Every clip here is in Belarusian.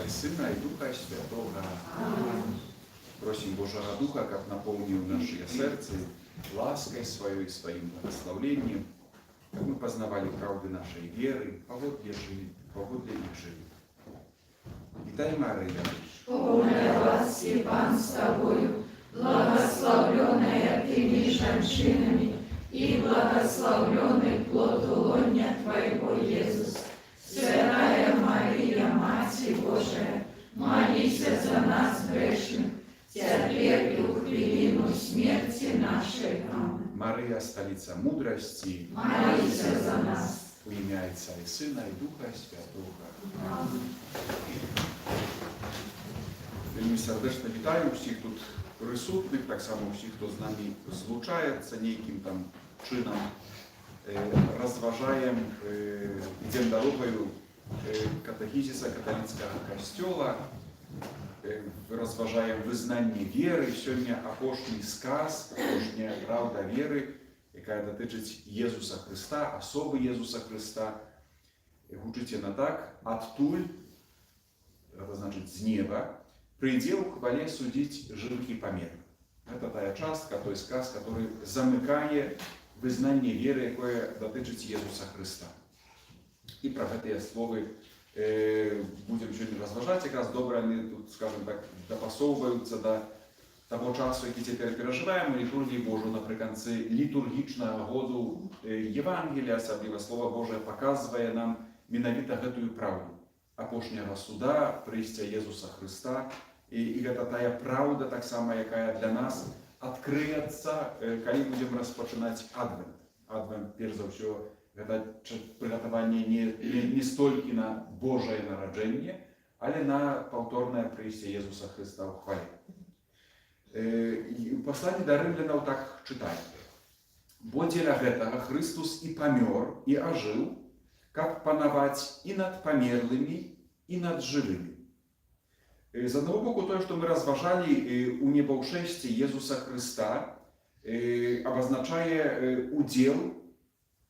и Сына, и Духа Святого. Просим Божьего Духа, как наполнил наши сердца лаской Своей и Своим благословением, как мы познавали правды нашей веры, поводле их жили. Витай, Мария, полная ласки, Пан с тобою, благословленная ты между женщинами, и благословленный плод лоня Твоего, Иисус. Святая Мария, Матерь Божия, молись за нас грешных, теперь и в хвилину смерти нашей. Аминь. Мария, столица мудрости, Молись за нас. у имя Отца и Сына, и Духа Святого. Аминь. Вельми сердечно вітаю всіх тут присутних, так само всіх, хто з нами злучається неким там чином. Розважаємо, йдемо дорогою катехизиса католицького костела, розважаємо визнання віри. Сьогодні апошній сказ, апошня правда віри, яка дотичить Єсуса Христа, особи Єсуса Христа. Гучить вона так: «Оттуль», это значит с неба, «придел к хвале судить живых и померных». Это та частка, той сказ, который замыкает вызнание веры, якое дотичить Єсуса Христа. І про ці слова будемо сьогодні розважати. Якраз добре вони тут, скажімо так, допасовуються до того часу, який тепер переживаємо, літургії Божу наприкінці літургічного году Євангелія, особливо Слово Боже, показує нам менавіта гэтую правду. Апошняга суда, прийстя Єсуса Христа. І гэта тая правда, так само, якая для нас открыецца, калі будем распачынаць адвент. Адвент, перш за ўсё, гэта прыгатаванне не столькі на Божае нараджэнне, але на паўторнае прыйсце Єсуса Христа ў хвале. У пасланні да рымлянаў так чытаем: «Бо дзеля гэтага Христус і памёр, і ажыў, каб панаваць і над памерлымі, і над жывымі». З одного боку, то, что мы разважали у небаўшэсці Єсуса Христа, обозначае удел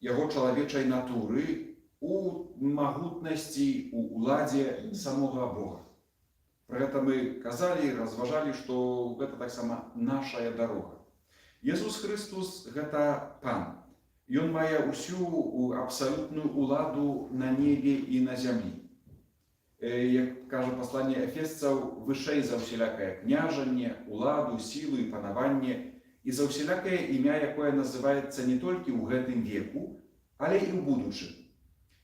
Яго чалавечай натуры у магутнасці, у уладзе самога Бога. Про гэта мы казалі, разважалі, што гэта таксама нашая дарога. Єсус Христос – гэта Пан. Ён мае ўсю абсалютную уладу на небе і на зямлі. Як каже послання Ефесцаў, вышэй за ўсялякае княжанне, уладу, сілу і панаванне, і за ўсялякае імя, якое называецца не толькі ў гэтым веку, але і ў будучым.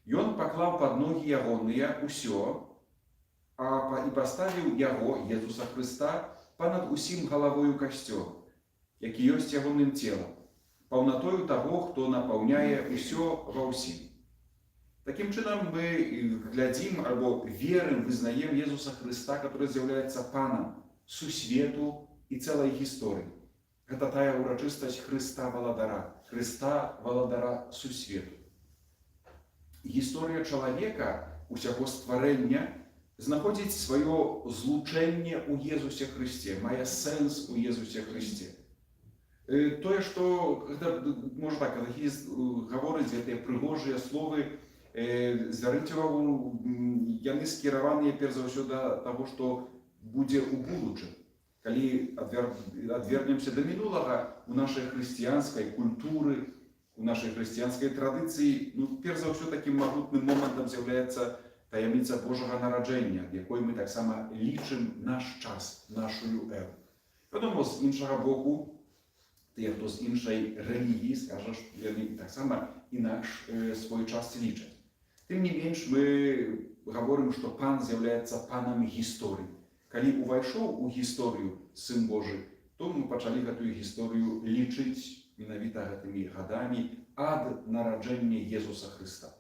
Ён паклаў пад ногі ягоныя ўсё, і паставіў яго, Єсуса Христа, панад усім галавою касцёла, які ёсць ягоным целам, паўнатою таго, хто напаўняе ўсё ва ўсім. Таким чином мы глядим, або верим, вызнаем Єсуса Христа, который з'являється Паном сусвету і цілої історії. Це тая урочистость Христа Володара сусвету. Історія чоловіка, усього створення, знаходить своє злучення у Єсусі Христі, має сенс у Єсусі Христі. То, що, може так, катехист говорить, ці пригожі слова, звярніце увагу, яны скіраваныя перш за ўсё да таго, што будзе ў будучым. Калі адвернемся да мінулага, у нашай хрысціянскай культуры, у нашай хрысціянскай традыцыі, перш за ўсё такім магутным момантам з'яўляецца таямніца Божага нараджэння, якой мы таксама лічым наш час, нашую эру. Вядома, з іншага боку, тыя, хто з іншай рэлігіі, скажа, што яны таксама інакш свой час лічаць. Тым не менш, мы говорим, што Пан з'яўляецца Панам гісторыі. Калі увайшоў у гісторыю Сын Божы, то мы пачалі гэтую гісторыю лічыць менавіта гэтымі гадамі ад нараджэння Єсуса Христа.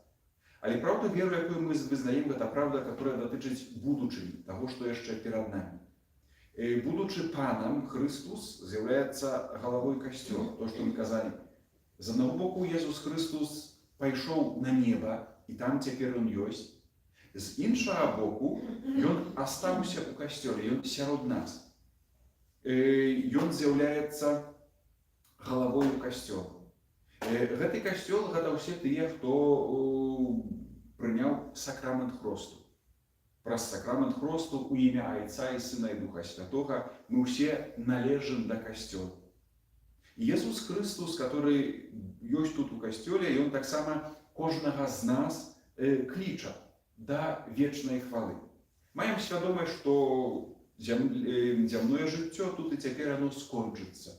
Але правду веру, якую мы вызнаем, гэта правда, которая датычыць будучыні, таго, што яшчэ перад намі. Будучы Панам, Христос з'яўляецца галавой касцёла, то, што мы казалі. З аднаго боку, Єсус Христос пайшоў на неба, і там цяпер ён ёсць. З іншага боку, ён астаўся ў касцёле, ён сярод нас. Ён з'яўляецца галавою касцёла. Гэты касцёл, гэта ўсе тыя, хто прыняў сакрамент хросту. праз сакрамент хросту у імя Айца і Сына і Духа Святога мы ўсе належым да касцёла. Jesús Христос, который ёсць тут у касцёле, ён таксама кожнага з нас кліча да вечнай хвалы. Маем свядомасць, што зямное жыццё тут і цяпер оно скончыцца.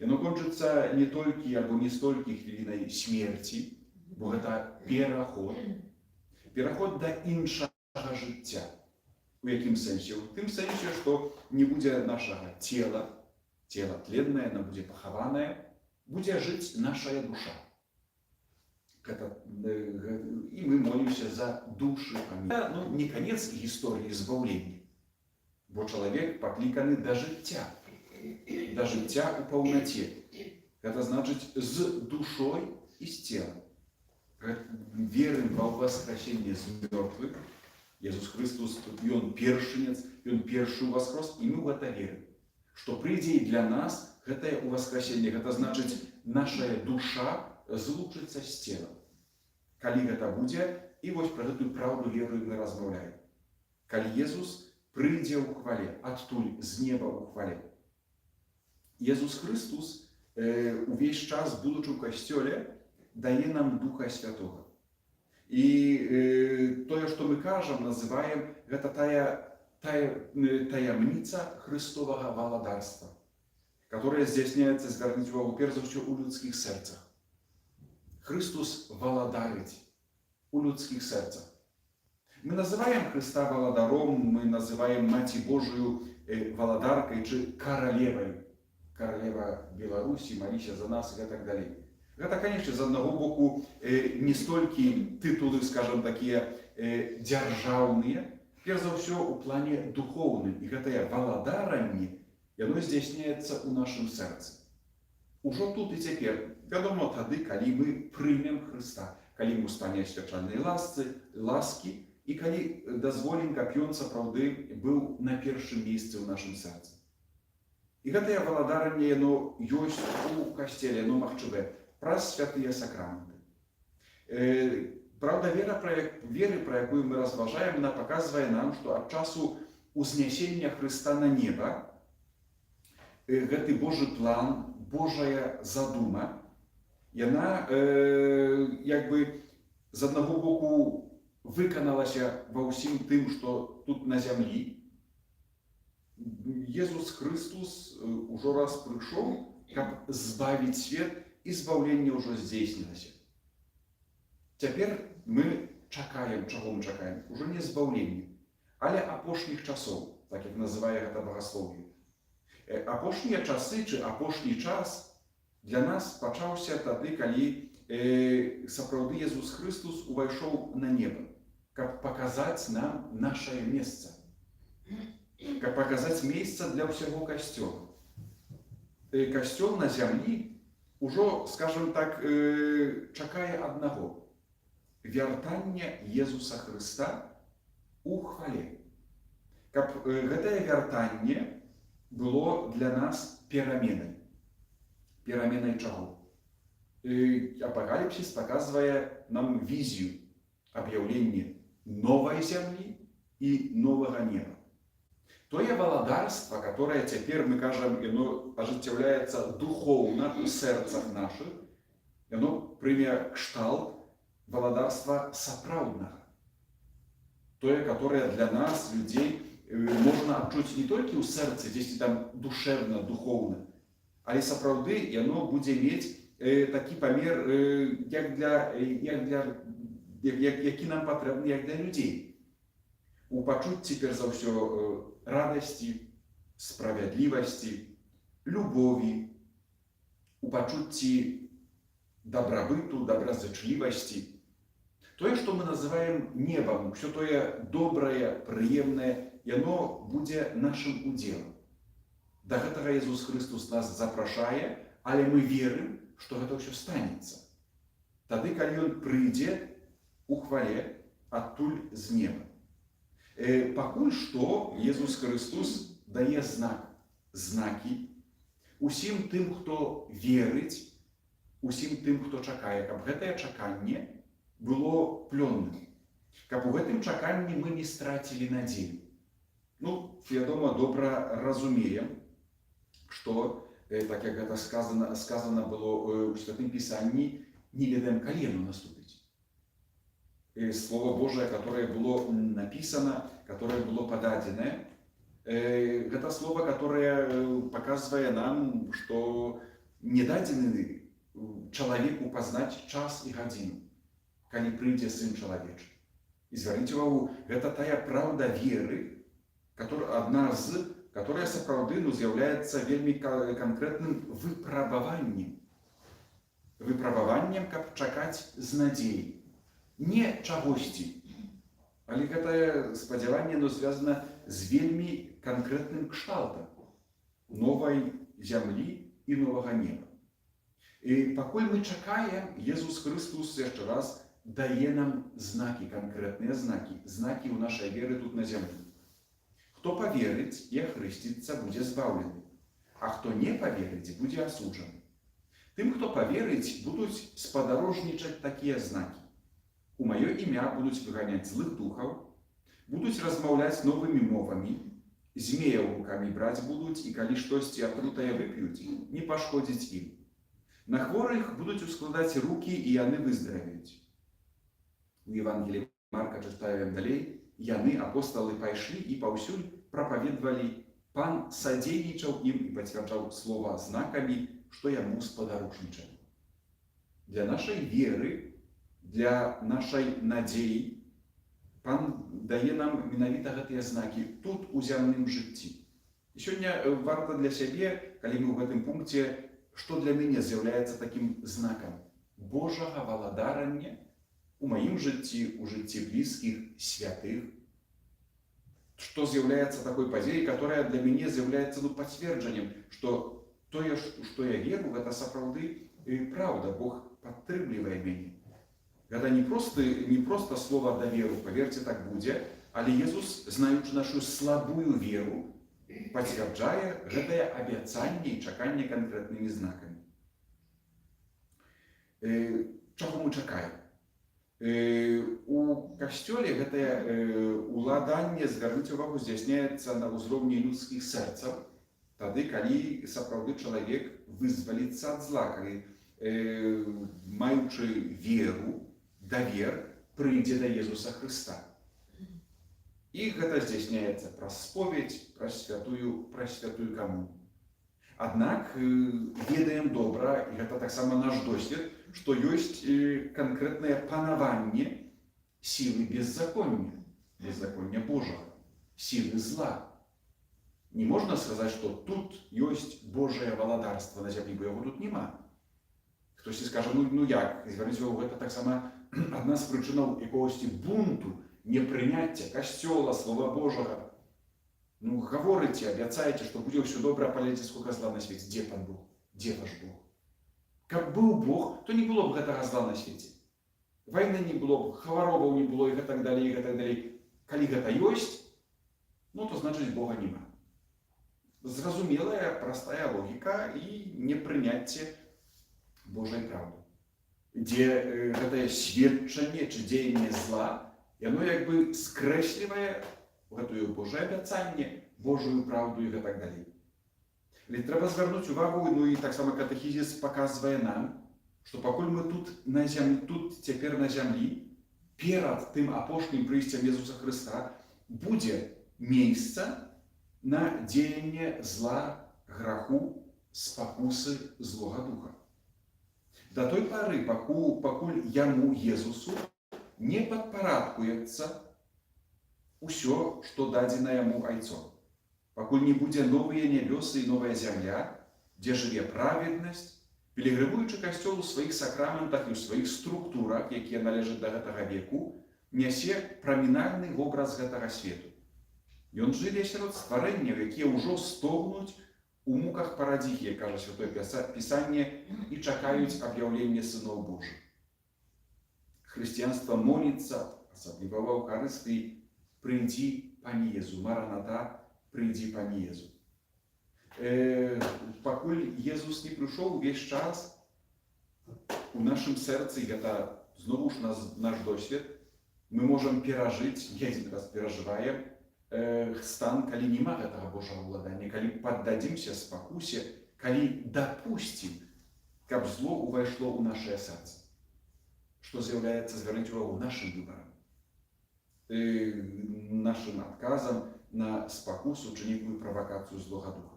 Яно кончыцца не толькі або не столькі хвілінай смерці, бо гэта пераход да іншага жыцця. У якім сэнсе? У тым сэнсе, што не будзе нашага цела тленнае, оно будзе пахаванае, будзе жыць нашая душа. І мы молімся за душы. Не канец гісторыі збаўлення, бо чалавек пакліканы да жыцця ў паўнаце. Гэта значыць з душой і з целом. Верым ва ўваскрасенне з мёртвых. Jesús Христос, ён першынец, ён першы ўваскрос, і мы ў гэта верым. Што прыйдзе і для нас гэтае ўваскрасенне, гэта значыць, нашая душа злучыцца з целом. Калі гэта будзе, і вось пра гэтую праўду веры мы размаўляем. Калі Jesús прыйдзе ў хвале, адтуль з неба ў хвале. Jesús Христос увесь час, будучы ў касцёле, дае нам Духа Святога. І тое, што мы кажам, называем, гэта таямніца Христовага валадарства, которая здзяйсняецца, звярніць увагу, перш за ўсё, у людскіх сэрцах. Христос валадарыць у людскіх сэрцах. Мы называем Христа валадаром, мы называем Маці Божию валадаркай чи каралевай. Каралева Беларусі, маліся за нас і так далей. Гэта, конечно, з аднаго боку не столькі тытулы, скажем, такія дзяржаўныя, перш за ўсё у плане духоўным. І гэтае валадаранне, яно здзяйсняецца ў нашым сэрцы. Ужо тут і цяпер, вядома, тады, калі мы прымем Хрыста, калі мы стане свячальнай ласкі, і калі дазволім, каб ён сапраўды быў на першым месцы ў нашым сэрцы. І гэтае валадаранне, яно ёсць у касцеле, яно магчымае праз святыя сакраменты. Правда, веры, пра якую мы разважаем, она паказвае нам, што ад часу узнясення Хрыста на неба гэты Божы план, Божая задума, яна з аднаго боку выканалася ва ўсім тым, што тут на зямлі. Jesús Христос ужо раз прыйшоў, каб збавіць свет, і збаўленне ўжо здзейснілася. Цяпер мы чакаем, чаго мы чакаем? Ужо не збаўленне, але апошніх часоў, так як называе гэта багаслоўе. Апошнія часы, чи апошні час для нас пачаўся тады, калі сапраўды Jesús Христос увайшоў на неба, каб паказаць нам нашае месца, каб паказаць месца для ўсяго касцёла. Касцёл на зямлі ужо, скажем так, чакае аднаго – вяртання Jesúsa Хрыста у хвале. Каб гэтае вяртанне было для нас пераменай. Пераменай чаго? Апакаліпсіс паказвае нам візію, аб'яўленне новай зямлі і новага неба. Тое валадарства, которое цяпер, мы кажам, яно ажыццяўляецца духоўна ў сэрцах нашых, яно прыме кшталт валадарства сапраўднага. Тое, которое для нас, людзей, можна адчуць не толькі ў сэрцы, дзесьці там душевна, духоўна, але сапраўды яно будзе мець такі памер, які нам патрэбны, як для людзей. У пачуцці, перш за ўсё, радасці, справядлівасці, любові, у пачуцці дабрабыту, добразычлівасці. Тое, што мы называем небам, ўсё тое добрае, прыемнае, яно будзе нашым удзелам. Да гэтага Jesús Христос нас запрашае, але мы верым, што гэта ўсё станецца. Тады, калі ён прыйдзе у хвале адтуль з неба. Пакуль што Jesús Христос дае знакі усім тым, хто верыць, усім тым, хто чакае, каб гэтае чаканне было плённым, Каб у гэтым чаканні мы не страцілі надзею. Ну, вядома, добра разумеем, што, так як гэта сказана было ў Святым Пісанні, не ведаем, калі яно наступіць. Слово Божие, которое было написано, которое было подадено, это слово, которое показывает нам, что не дадзены человеку познать час и годину, когда придет Сын Человечий. И звярніце увагу, это тая правда веры, которая сапраўды з'яўляецца вельмі конкретным выпрабаваннем. Выпрабаваннем, каб чакаць з надзеяй. Не чагосьці, але гэтае спадзяванне звязана з вельмі канкрэтным кшталтам новай зямлі і новага неба. І пакуль мы чакаем, Езус Христос яшчэ раз дае нам знакі, канкрэтныя знакі ў нашай веры тут на зямлі. Хто паверыць і ахрысціцца, будзе збаўлены, а хто не паверыць, будзе асуджаны. Тым, хто паверыць, будуць спадарожнічаць такія знакі. У маё імя будуць выганяць злых духаў, будуць размаўляць новымі мовамі, змеяў рукамі браць будуць, і калі штосьці атрутае вып'юць, не пашкодзіць ім. На хворых будуць ускладаць рукі, і яны выздаравеюць. У Евангеліі Марка чытаем далей, яны, апосталы, пайшлі і паўсюль прапаведвалі. Пан садзейнічаў ім і пацвярджаў слова знакамі, што яму спадарожнічалі. Для нашай веры, для нашай надзеі Пан дае нам менавіта гэтыя знакі тут, у зямным жыцці. І сёння варта для сябе, калі мы ў гэтым пункце, што для мяне з'яўляецца такім знакам Божага валадарання у маім жыцці, у жыцці блізкіх, святых, што з'яўляецца такой падзеяй, которая для мяне з'яўляецца пацверджаннем, што тое, што я веру, гэта сапраўды правда, Бог падтрымлівае мяне. Гэта не просто слова даверу, паверце, так будзе, але Езус, знаючы нашу слабую веру, пацвярджае гэтае абяцанне і чаканне канкрэтнымі знакамі. Чаго мы чакаем? У касцёле гэтае уладанне, звярніце увагу, здзяйсняецца на ўзроўні людскіх сэрцаў, тады, калі сапраўды чалавек вызваліцца ад зла, калі, маючы веру, давер, прыйдзе да Езуса Хрыста. І гэта здзяйсняецца праз споведь, праз святую камунію. Аднак ведаем добра, і гэта таксама наш досвед, што ёсць канкрэтнае панаванне сілы беззаконня Божага, сілы зла. Не можна сказаць, што тут ёсць Божае валадарства на зямлі, бо яго тут няма. Хтосьці скажа, ну як, звярніце увагу, гэта таксама адна з прычынаў якогосьці бунту, непрыняцця касцёла, слова Божага. Ну, гаворыце, абяцаеце, што будзе ўсё добра, палеце сколько зла на свеце. Дзе пан Бог? Дзе ваш Бог? Каб быў Бог, то не было б гэтага зла на свеце. Вайны не было б, хваробаў не было і гэтак далей, і гэтак далей. Калі гэта ёсць, ну, то значыць Бога няма. Зразумелая, простая логіка і непрыняцце Божай правды. Дзе гэтае сведчанне ці дзеянне зла, яно як бы скрэслівае гэтую Божае абяцанне, Божую правду і гэтак далей. Але трэба звярнуць увагу, ну і таксама катэхізіс паказвае нам, што пакуль мы тут цяпер на зямлі, перад тым апошнім прыйсцем Езуса Хрыста, будзе месца на дзеянне зла, граху, спакусы злога духа. До той поры, пакуль яму, Езусу, не падпарадкуецца усё, што дадзена яму айцом. Пакуль не будзе новыя нябёсы і новая зямля, дзе жыве праведнасць, пілігрымуючы касцёл у сваіх сакраментах і ў сваіх структурах, якія належаць да гэтага веку, нясе прамінальны вобраз гэтага свету. Ён жыве сярод стварэнняў, якія ўжо стогнуць у муках парадзіхі, як кажа Святое Пісанне, і чакаюць аб'яўлення сыноў Божых. Хрысціянства моліцца, асабліва ва Эўхарыстыі, прыйдзі, Пане Езу, Мараната, прыйдзі, Пане Езу. Пакуль Езус не прыйшоў, увесь час у нашым сэрцы, гэта зноwu ж наш досвед, мы можем пережить, не один раз переживаем, стан, когда не ma этого Божьего владания, когда поддадимся спокусе, когда допустим, как зло увошло в наше сердце, что является, зверните увагу, нашим выбором, нашим отказом на спокусу, czynić prowokację złego ducha.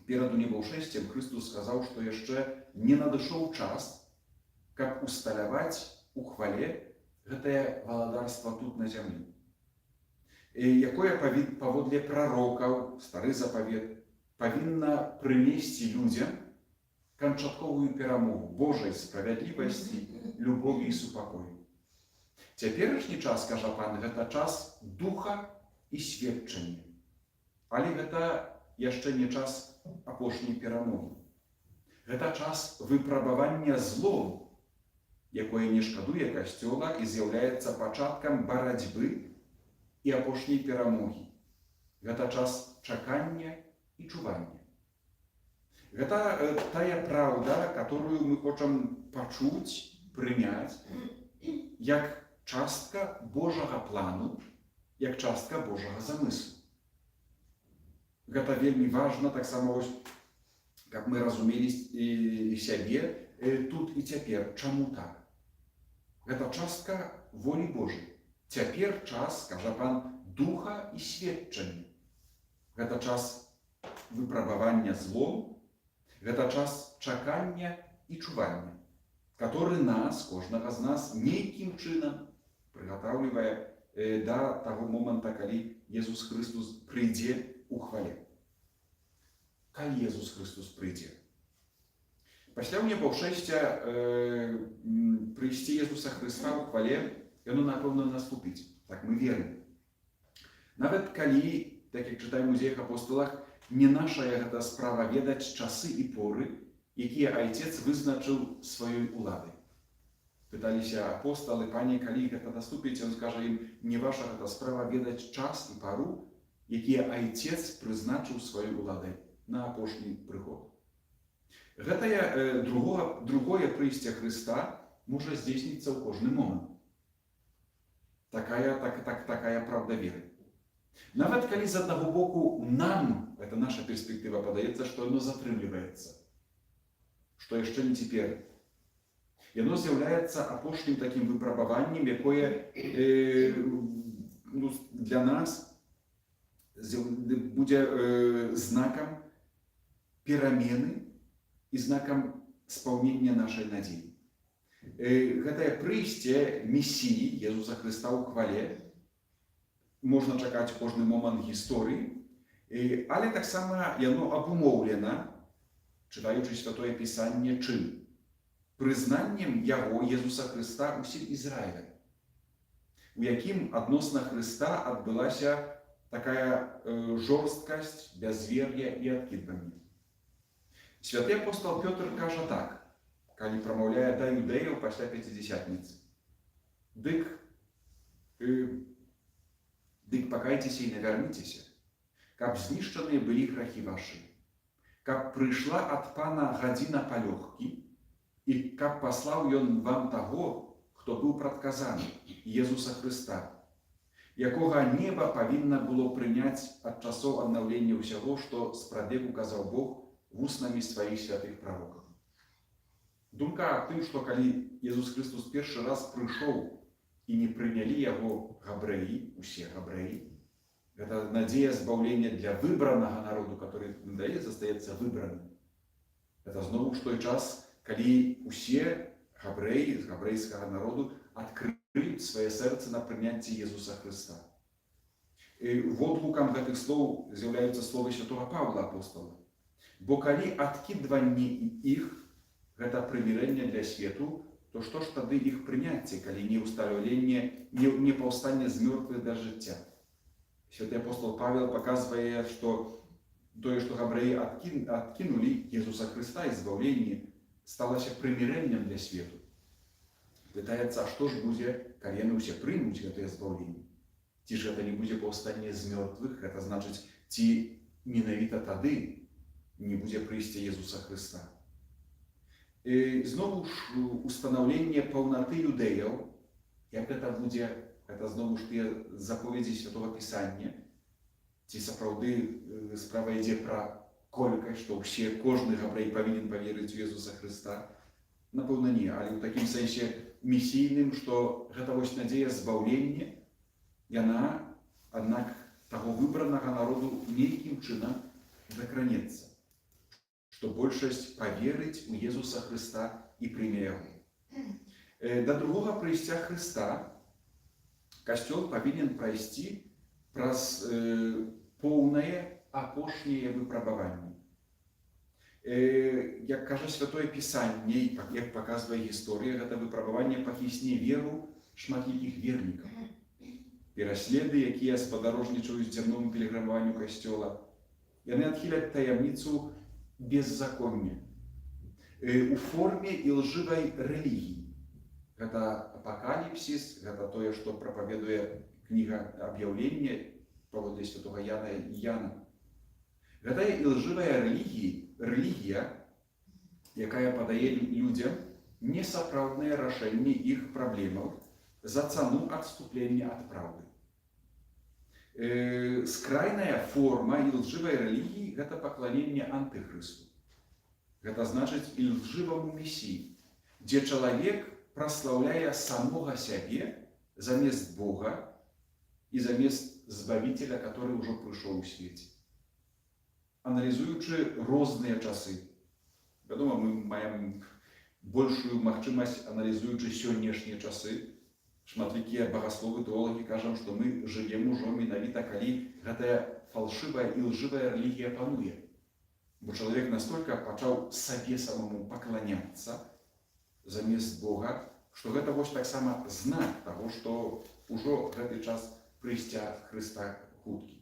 Перед небоушествием Христос сказал, что еще не надышоў час, как усталяваць у хвале гэтае валадарства тут на земле. Якое паводле пророкаў, стары запавет, павінна прынесці людям канчатковую перамогу Божай справядлівасці, любові і супакою. Цяперашні час, кажа Пан, гэта час духа і сведчання. Але гэта яшчэ не час апошняй перамогі. Гэта час выпрабавання злом, якое не шкадуе Касцёла і з'яўляецца пачаткам барацьбы і апошняй перамогі. Гэта час чакання і чування. Гэта тая праўда, которую мы хочам пачуць, прыняць, як частка Божага плану, як частка Божага замыслу. Гэта вельмі важна, так само, как мы разумелі сябе тут і цяпер. Чаму так? Гэта частка волі Божай. Цяпер час, кажа Пан, духа і сведчання. Гэта час выпрабавання злом, гэта час чакання і чування, который нас, кожнага з нас, нейкім чынам прыгатаўлівае да таго момента, калі Jesús Христос прыйдзе у хвале. Калі Jesús Христос прыйдзе? Пасля небаўшэсця прыйсці Jesúса Христа ў хвале, яно, напэўна, наступіць. Так мы верым. Нават калі, так як чытаем у Дзеях апостолах, не наша гэта справа ведаць часы і поры, якія Айцец вызначыў сваёй уладай. Пыталіся апостолы, Пане, калі гэта наступіць, ён скажа ім, не ваша гэта справа ведаць час і пару, якія Айцец прызначыў сваёй уладай на апошні прыход. Гэтае другое прыйсце Христа можа здзейсніцца ў кожны момант. Такая правда веры. Нават калі з аднаго боку нам, это наша перспектыва, падаецца, што яно затрымліваецца, што яшчэ не цяпер. Яно з'яўляецца апошнім такім выпрабаваннем, якое для нас будзе знакам перамены і знакам спаўнення нашай надзеі. Гэтае прыйсце Месіі, Jesúsa Христа ў хвале, можна чакаць кожны момант гісторыі, але таксама яно абумоўлена, чытаючы Святое Пісанне, чым? Прызнаннем яго, Jesúsa Христа, усім Ізраіля, у якім адносна Христа адбылася такая жорсткасць, бязвер'е і адкідванне. Святы апостол Пётр кажа так, калі прамаўляе да юдэяў пасля Пяцідзесятніцы. Дык пакайцеся і навярніцеся, каб знішчаныя былі грахі вашы, каб прыйшла ад Пана гадзіна палёгкі, і каб паслаў ён вам таго, хто быў прадказаны, Jesúsa Христа, якога неба павінна было прыняць ад часоў аднаўлення ўсяго, што спрадвеку казаў Бог вуснамі сваіх святых прарокаў. Думка аб тым, што калі Jesús Христос першы раз прыйшоў і не прынялі яго габрэі, усе габрэі, гэта надзея збаўлення для выбранага народу, который, надалей, застаецца выбраным. Гэта зноў ж той час, калі усе габрэі з габрэйскага народу адкрылі свае сэрцы на прыняцце Jesúsa Христа. Водгукам гэтых слоў з'яўляюцца словы святого Павла апостола. Бо калі адкідванне іх гэта прымірэнне для свету, то што ж тады іх прыняцце, калі не ўсталявленне, не паўстанне з мёртвых да жыцця? Святы апостол Павел паказвае, што тое, што габрэі адкінулі Jesúsa Христа і збаўленне, сталася прымірэннем для свету. Пытаецца, а што ж будзе, калі яны ўсе прымуць гэтае збаўленне? Ці ж гэта не будзе паўстанне з мёртвых, гэта значыць, ці менавіта тады не будзе прыйсце Jesúsa Христа. Зноwu ж устанаўленне паўнаты юдэяў Як гэта зноwu ж тыя заповедзі Святого Пісання, ці сапраўды справа ідзе пра колькасць, што кожны габрэй павінен паверыць у Езуса Хрыста? Напэўна, не, але ў такім сэнсе місійным, што гэта вось надзея збаўлення, яна, аднак, таго выбранага народу нейкім чынам дакранецца, што большасць паверыць у Езуса Хрыста і прыме яго. Да другога прыйсця Хрыста Касцёл павінен прайсці праз поўнае апошняе выпрабаванне. Як кажа Святое Пісанне, як паказвае гісторыя, гэта выпрабаванне пахісне веру шматлікіх вернікаў. Пераследы, якія спадарожнічаюць зямному пілігрымаванню Касцёла, яны адхіляць таямніцу беззаконня у форме ілжывай рэлігіі. Гэта апакаліпсіс, гэта тое, што прапаведуе кніга аб'яўлення паводле святога Яна і Яна. Гэтая ілжывая рэлігія, якая падае людзям несапраўднае рашэнне іх праблемаў за цану адступлення ад праўды. Скрайная форма ілжывай рэлігіі – гэта пакланенне антыхрысту. Гэта значыць ілжываму месіі, дзе чалавек праслаўляе самога сябе замест Бога і замест Збавіцеля, который ўжо прыйшоў у свеце. Аналізуючы розныя часы, вядома, мы маем большую магчымасць, аналізуючы сённяшнія часы, шматлікія багасловы, тэолагі кажам, што мы жывем ужо менавіта, калі гэтая фалшывая і лжывая рэлігія пануе. Бо чалавек настолькі пачаў сабе самому пакланяцца замест Бога, што гэта вось таксама знак таго, што ўжо гэты час прыйсця Хрыста хуткі.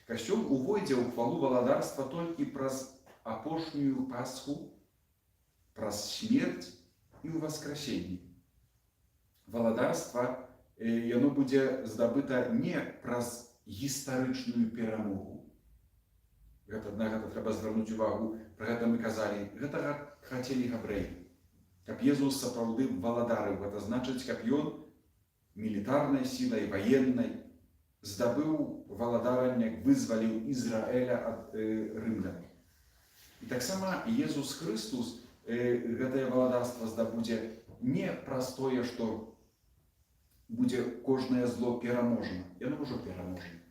Касцёл увойдзе ў хвалу валадарства толькі праз апошнюю Пасху, праз смерць і ўваскрасенне. Валадарства яно будзе здабыта не праз гістарычную перамогу. На гэта трэба звярнуць увагу, пра гэта мы казалі, гэта хацелі габрэі. Каб Езус сапраўды валадарыў, гэта значыць, каб ён мілітарнай сілай, ваеннай здабыў валадаранне, вызваліў Ізраэля ад рымлян. І таксама Езус Хрыстус гэтае валадарства здабудзе не праз тое, што будзе кожнае зло пераможана. Яно ўжо пераможана.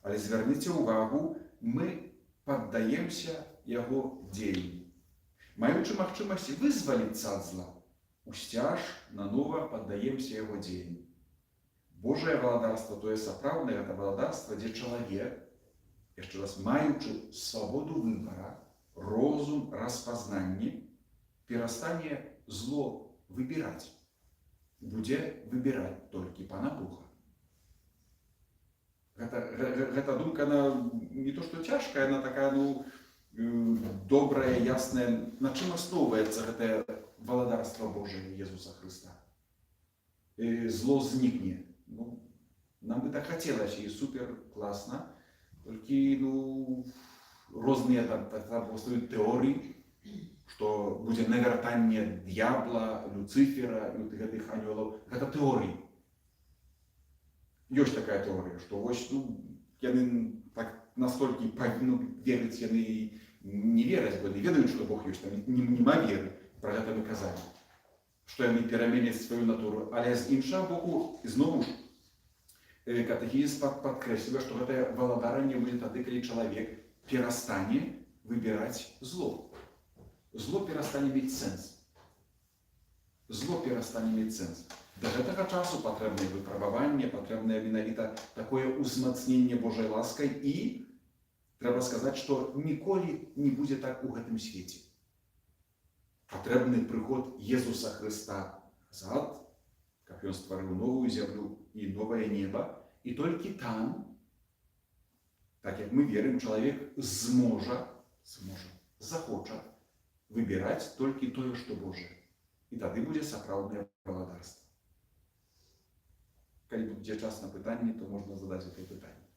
Але звярніце ўвагу, мы паддаемся яго дзеянню. Маючы магчымасць вызваліцца ад зла, усцяж нанова паддаемся яго дзеянню. Божае валадарства, тое сапраўднае, гэта валадарства, дзе чалавек, яшчэ раз, маючы свабоду выбара, розум, распазнанне, перастане зло выбіраць. Будзе выбіраць толькі Пана Бога. Гэта думка, она не то што цяжкая, она такая, добрая, ясная. На чым асноўваецца гэтае валадарства Божае Езуса Хрыста? Зло знікне. Нам бы так хацелася, і супер класна, толькі розныя там паўстаюць тэорыі, што будзе навяртанне д'ябла, Люцыфера і гэтых анёлаў. Гэта тэорыі. Ёсць такая тэорыя, што вось яны так настолькі верыць, яны не вераць, бо яны ведаюць, што Бог ёсць, там нема веры, пра гэта мы казалі, што яны пераменяць сваю натуру. Але з іншага боку, зноў ж, катэхізм падкрэслівае, што гэтае валадаранне будзе тады, калі чалавек перастане выбіраць зло. Зло перастане мець сэнс. Зло перастане мець сэнс. Да гэтага часу патрэбнае выпрабаванне, патрэбнае менавіта такое ўзмацненне Божай ласкай, і трэба сказаць, што ніколі не будзе так у гэтым свеце. Патрэбны прыход Езуса Хрыста назад, каб ён стварыў новую зямлю і новае неба, і толькі там, так як мы верым, чалавек захоча выбіраць толькі тое, што Божае. І тады будзе сапраўднае валадарства. Калі будзе час на пытанне, то можна задаць гэта пытанне.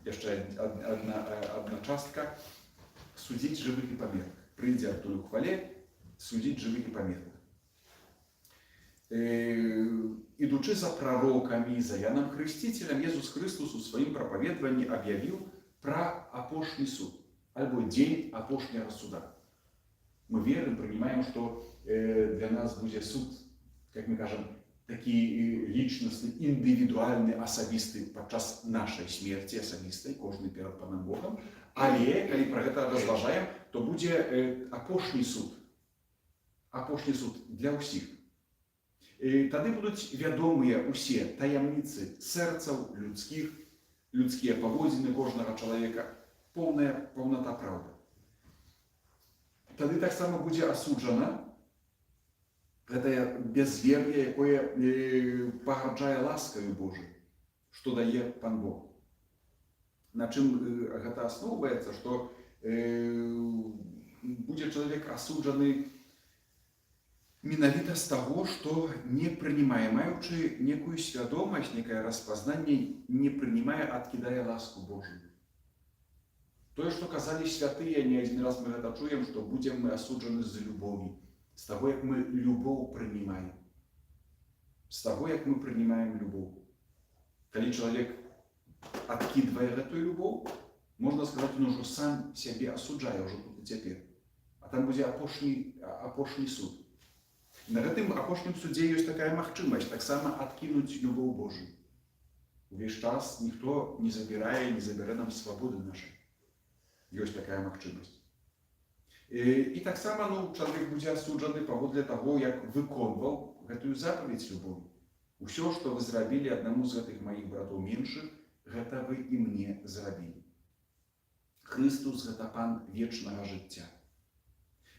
Яшчэ адна частка. Судзіць жывых і памерлых. Прыйдзе адтуль у хвале, судзіць жывых і памерлых. ідучы за прарокамі, за Яном Хрысціцелем, Езус Хрыстус у сваім прапаведванні аб'явіў пра апошні суд, альбо дзень апошняга суда. Мы верим, принимаем, что для нас будет суд, как мы кажем, такие личностный, индивидуальный, особистый подчас нашей смерти, особистой, каждый перед Паном Богом. Але, когда про это разважаем, то будет апошний суд для всех. Тады будут ведомые все таямницы сердцев людских, людские поводины каждого человека, полнота правды. Тады так само будзе асуджана гэтае бязвер'е, якое пагаджае ласкаю Божай, што дае Пан Бог. На чым гэта асноўваецца, што будзе чалавек асуджаны менавіта з таго, што не прынимае, маючы некую свядомасць, некае распазнанне, не прынимае, адкідае ласку Божую. То, что казали святые, не один раз мы это чуем, что будем мы осуджены за любовью, с того, как мы любовь принимаем. С того, как мы принимаем любовь. Когда человек откидывает эту любовь, можно сказать, он уже сам себе осуждает, уже тут и теперь. А там будет апошний суд. На этом апошнем суде есть такая махчимость, так само откинуть любовь Божию. Весь час никто не забирает нам свободы нашей. Есть такая махчимость. И так само человек будет осужден паводле того, как выконывал эту заповедь любові. Все, что вы зрабили одному из этих моих братов меньших, это вы и мне зрабили. Христос – это Пан вечного життя.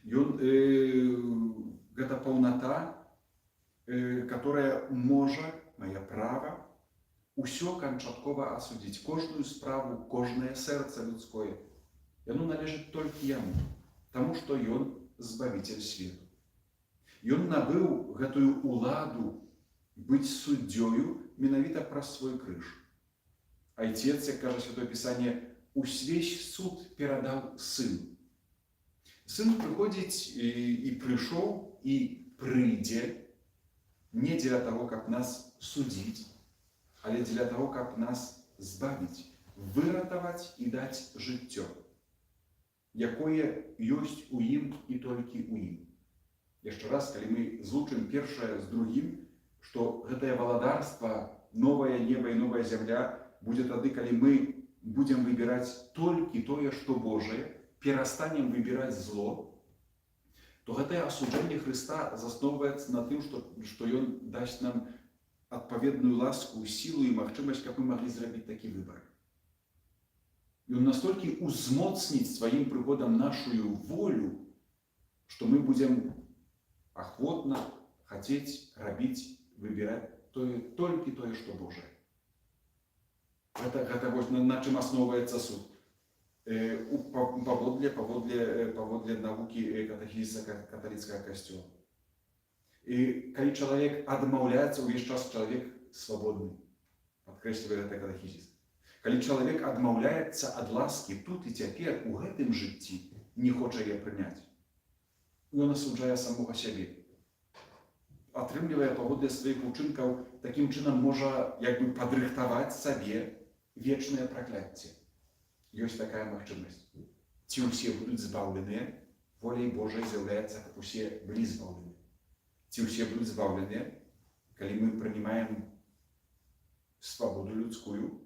И он, это полнота, которая может, мое право, все кончатково осудить. Кожную справу, кожное сердце людское. И оно належит только Ему, тому, что Он Збавитель свету. И Он набыл эту уладу быть суддёю менавіта праз свой крыж. Отец, как кажа Святое Писание, увесь суд передал Сын. Сын приходит и пришел, и прийде не для того, как нас судить, але для того, как нас збавить, выратовать и дать життё, якое есть у ім и только у ім. Еще раз, когда мы злучим первое с другим, что это владарство, новое небо и новая земля будет тогда, когда мы будем выбирать только то, что Божие, перестанем выбирать зло, то это осуждение Христа основывается на том, что Он даст нам отповедную ласку, силу и махчимость, как мы могли сделать такие выборы. И Он настолько узмоцнит своим приходом нашу волю, что мы будем охотно хотеть, робить, выбирать только то, что Божие. Это вот на чем основывается суд. Поводле науки катехизиса католицкого костела. И когда человек отмовляется, весь час человек свободный. Подкрещивает это катехизис. Когда человек отмовляется от ласки тут и теперь, у этом житті, не хочет ее принять. И он осуждает самого себе. Отрымливая поводле своих учинков, таким чином может якби подрыхтовать себе вечное проклятие. Есть такая махчимость. Ті все будут збавлены, волей Божией заявляется, как все были збавлены. Ті все будут збавлены, когда мы принимаем свободу людскую.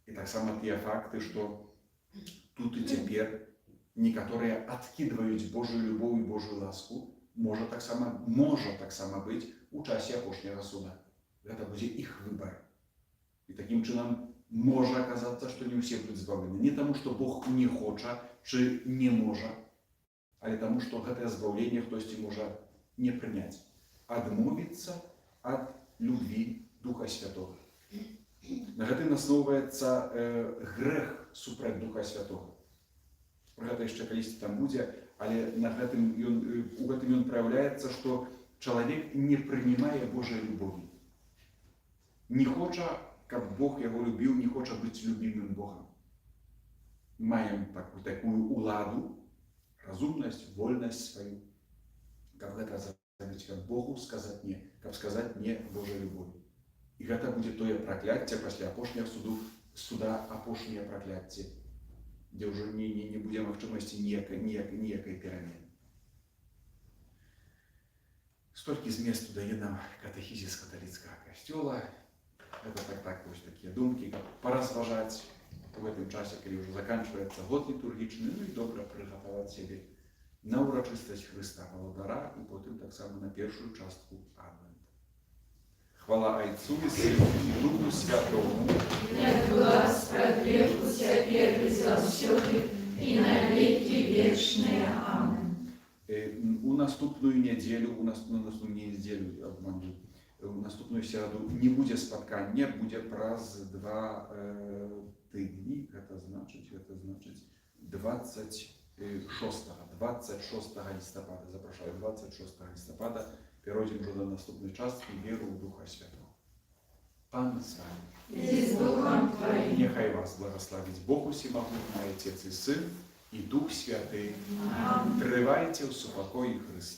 И так само те факты, что тут и теперь некоторые откидывают Божию любовь и Божию ласку, может так само быть у часі апошнего суда. Это будет их выбор. И таким чином может оказаться, что не все будут избавлены. Не тому, что Бог не хочет, чи не может, а тому, что это избавление кто-то может не принять. Отмовиться от любви Духа Святого. На гэтым основывается грех супраць Духа Святого. Про гэта яшчэ калісьці там будзе, але у гэтым ён проявляется, что человек не принимает Божьей любові. Не хоча, как Бог его любил, не хоча быть любимым Богом. Маем такую уладу, разумность, вольность свою, как это каб Богу сказаць не, каб сказаць не Божай любові. І гэта будзе тое пракляцце пасля апошняга суда апошняе пракляцце, дзе ўжо не будзе магчымасці ніякай перамены. Столькі зместу дае нам катэхізіс каталіцкага касцёла. Это вось такія думкі, каб паразважаць в гэтым часе, калі ўжо заканчваецца год літургічны, ну і добра прыгатаваць сябе на ўрачыстасць Хрыста Валадара і потым таксама на першую частку Адвента. Хвала Айцу і Сыну і Духу Святому, як была спраглеку цяпер і заўсёды і на векі вечныя. Амин. У наступную недзелю, у наступную сераду не будзе спаткання, будзе праз 2 тыдні, гэта значыць 26 лістапада, запрашаю, 26 лістапада, перайдзем ужо до наступнай часткі веру ў Духа Святого. Пан з вами. І з Духом Твоїм. Нехай вас благословить Бог Усемогутній, Отець і Син, і Дух Святий. Амин. Тривайте у супокої Христа.